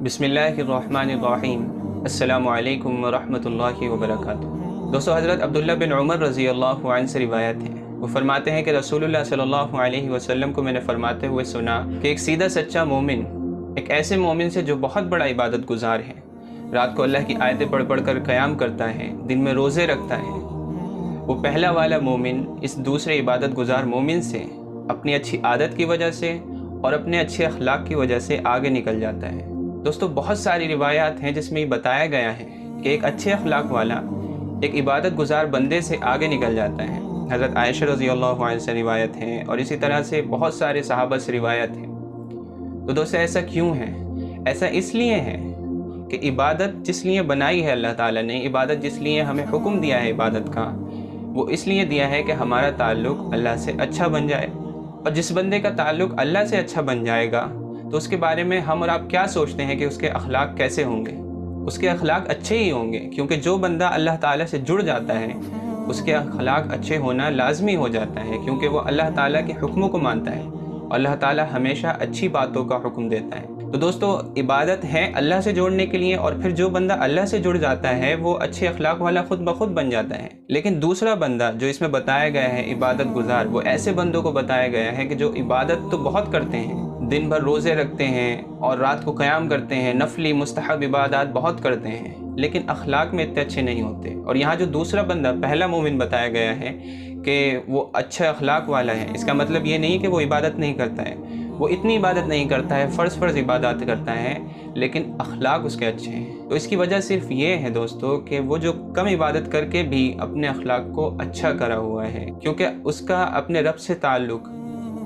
बिस्मिल्लाहिर्रहमानिर्रहीम। अस्सलामु अलैकुम वरहमतुल्लाहि वबरकातुहू। दोस्तों, हज़रत अब्दुल्ला बिन उमर रज़ी अल्लाहु अन्हु से रिवायत है। वो फरमाते हैं कि रसूलुल्लाह सल्लल्लाहु अलैहि वसल्लम को मैंने फरमाते हुए सुना कि एक सीधा सच्चा मोमिन एक ऐसे मोमिन से जो बहुत बड़ा इबादत गुजार है, रात को अल्लाह की आयतें पढ़ पढ़ कर क़याम करता है, दिन में रोज़े रखता है, वो पहला वाला मोमिन इस दूसरे इबादत गुजार मोमिन से अपनी अच्छी आदत की वजह से और अपने अच्छे अखलाक की वजह से आगे निकल जाता है। दोस्तों, बहुत सारी रिवायात हैं जिसमें ये बताया गया है कि एक अच्छे अखलाक वाला एक इबादत गुजार बंदे से आगे निकल जाता है। हज़रत आयशा रज़ी अल्लाहु अन्हा से रिवायत है और इसी तरह से बहुत सारे सहाबा से रिवायत है। तो दोस्तों, ऐसा क्यों है? ऐसा इसलिए है कि इबादत जिस लिए बनाई है अल्लाह ताला ने, इबादत जिस लिए हमें हुक्म दिया है इबादत का, वो इसलिए दिया है कि हमारा ताल्लुक़ अल्लाह से अच्छा बन जाए। और जिस बंदे का ताल्लुक़ अल्लाह से अच्छा बन जाएगा तो उसके बारे में हम और आप क्या सोचते हैं कि उसके अखलाक कैसे होंगे? उसके अखलाक अच्छे ही होंगे, क्योंकि जो बंदा अल्लाह ताला से जुड़ जाता है उसके अखलाक अच्छे होना लाजमी हो जाता है, क्योंकि वो अल्लाह ताला के हुक्मों को मानता है। अल्लाह ताला हमेशा अच्छी बातों का हुक्म देता है। तो दोस्तों, इबादत है अल्लाह से जोड़ने के लिए, और फिर जो बंदा अल्लाह से जुड़ जाता है वो अच्छे अखलाक वाला खुद ब खुद बन जाता है। लेकिन दूसरा बंदा जो इसमें बताया गया है इबादत गुजार, वो ऐसे बंदों को बताया गया है कि जो इबादत तो बहुत करते हैं, दिन भर रोज़े रखते हैं और रात को क़याम करते हैं, नफली मुस्तहब इबादत बहुत करते हैं, लेकिन अखलाक में इतने अच्छे नहीं होते। और यहाँ जो दूसरा बंदा पहला मोमिन बताया गया है कि वो अच्छे अखलाक वाला है, इसका मतलब ये नहीं कि वो इबादत नहीं करता है, वो इतनी इबादत नहीं करता है, फ़र्ज़ इबादत करता है, लेकिन अखलाक उसके अच्छे हैं। तो इसकी वजह सिर्फ ये है दोस्तों कि वो जो कम इबादत करके भी अपने अखलाक को अच्छा करा हुआ है, क्योंकि उसका अपने रब से ताल्लुक़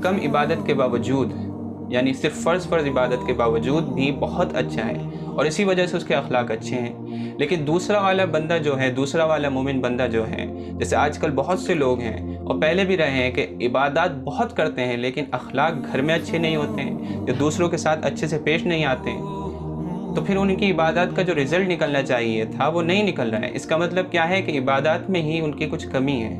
कम इबादत के बावजूद, यानी सिर्फ फ़र्ज़ इबादत के बावजूद भी बहुत अच्छा है, और इसी वजह से उसके अखलाक अच्छे हैं। लेकिन दूसरा वाला बंदा जो है, दूसरा वाला मोमिन बंदा जो है, जैसे आजकल बहुत से लोग हैं और पहले भी रहे हैं कि इबादत बहुत करते हैं लेकिन अखलाक घर में अच्छे नहीं होते हैं, जो दूसरों के साथ अच्छे से पेश नहीं आते हैं, तो फिर उनकी इबादत का जो रिज़ल्ट निकलना चाहिए था वो नहीं निकल रहा है। इसका मतलब क्या है कि इबादत में ही उनकी कुछ कमी है,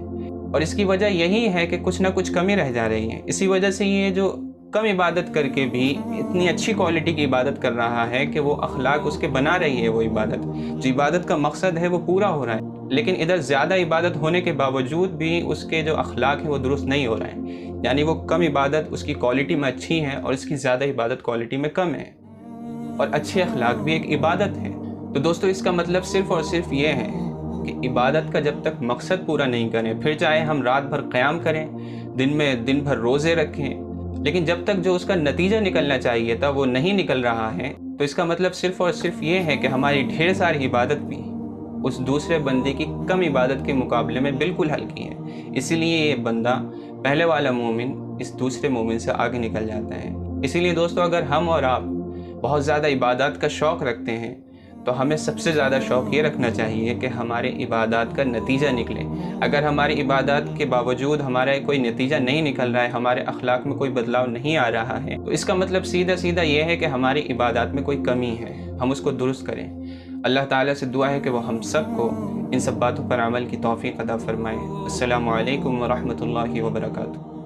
और इसकी वजह यही है कि कुछ ना कुछ कमी रह जा रही है। इसी वजह से ये जो कम इबादत करके भी इतनी अच्छी क्वालिटी की इबादत कर रहा है कि वो अखलाक उसके बना रही है, वो इबादत जो इबादत का मकसद है वो पूरा हो रहा है, लेकिन इधर ज़्यादा इबादत होने के बावजूद भी उसके जो अखलाक है वो दुरुस्त नहीं हो रहे हैं। यानी वो कम इबादत उसकी क्वालिटी में अच्छी है और इसकी ज़्यादा इबादत क्वालिटी में कम है, और अच्छे अखलाक भी एक इबादत है। तो दोस्तों, इसका मतलब सिर्फ़ और सिर्फ ये है कि इबादत का जब तक मकसद पूरा नहीं करें, फिर चाहे हम रात भर क़याम करें, दिन भर रोज़े रखें, लेकिन जब तक जो उसका नतीजा निकलना चाहिए था वो नहीं निकल रहा है, तो इसका मतलब सिर्फ़ और सिर्फ ये है कि हमारी ढेर सारी इबादत भी उस दूसरे बंदे की कम इबादत के मुकाबले में बिल्कुल हल्की है। इसीलिए ये बंदा पहले वाला मोमिन इस दूसरे मोमिन से आगे निकल जाता है। इसीलिए दोस्तों, अगर हम और आप बहुत ज़्यादा इबादत का शौक़ रखते हैं तो हमें सबसे ज़्यादा शौक़ ये रखना चाहिए कि हमारे इबादत का नतीजा निकले। अगर हमारी इबादत के बावजूद हमारा कोई नतीजा नहीं निकल रहा है, हमारे अखलाक में कोई बदलाव नहीं आ रहा है, तो इसका मतलब सीधा ये है कि हमारी इबादत में कोई कमी है, हम उसको दुरुस्त करें। अल्लाह ताला से दुआ है कि वो हम सबको इन सब बातों पर अमल की तौफ़ीक़ अता फ़रमाए। अस्सलामु अलैकुम व रहमतुल्लाहि व बरकातुहू।